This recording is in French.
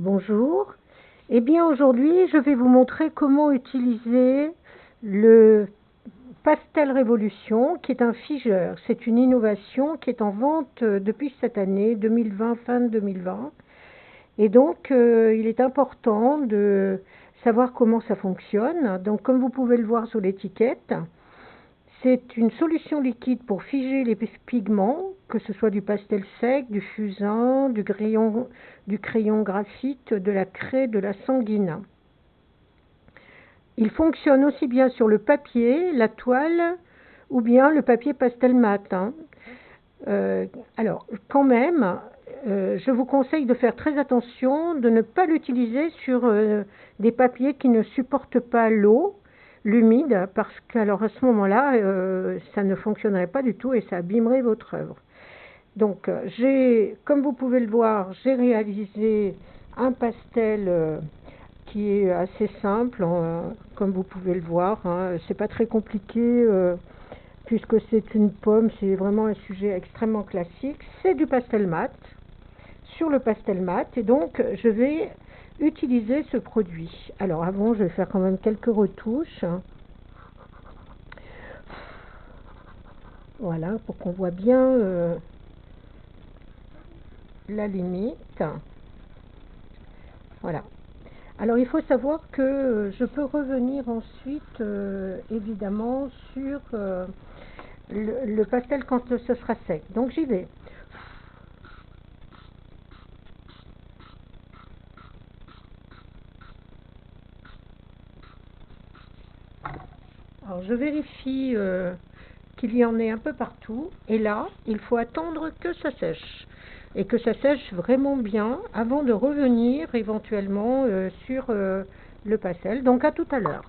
Bonjour. Eh bien aujourd'hui je vais vous montrer comment utiliser le Pastel Révolution qui est un figeur. C'est une innovation qui est en vente depuis cette année 2020, fin 2020. Et donc il est important de savoir comment ça fonctionne. Donc comme vous pouvez le voir sur l'étiquette, c'est une solution liquide pour figer les pigments, que ce soit du pastel sec, du fusain, du crayon graphite, de la craie, de la sanguine. Il fonctionne aussi bien sur le papier, la toile ou bien le papier pastel mat. Alors quand même, je vous conseille de faire très attention, de ne pas l'utiliser sur des papiers qui ne supportent pas l'eau, l'humide, parce qu'alors à ce moment-là, ça ne fonctionnerait pas du tout et ça abîmerait votre œuvre. Donc, comme vous pouvez le voir, j'ai réalisé un pastel qui est assez simple, comme vous pouvez le voir. C'est pas très compliqué, puisque c'est une pomme, c'est vraiment un sujet extrêmement classique. C'est du pastel mat, sur le pastel mat, et donc je vais utiliser ce produit. Alors avant, je vais faire quand même quelques retouches. Voilà, pour qu'on voit bien la limite. Voilà. Alors il faut savoir que je peux revenir ensuite évidemment sur le pastel quand ce sera sec. Donc j'y vais. Alors je vérifie qu'il y en ait un peu partout, et là il faut attendre que ça sèche et que ça sèche vraiment bien avant de revenir éventuellement sur le pastel. Donc à tout à l'heure.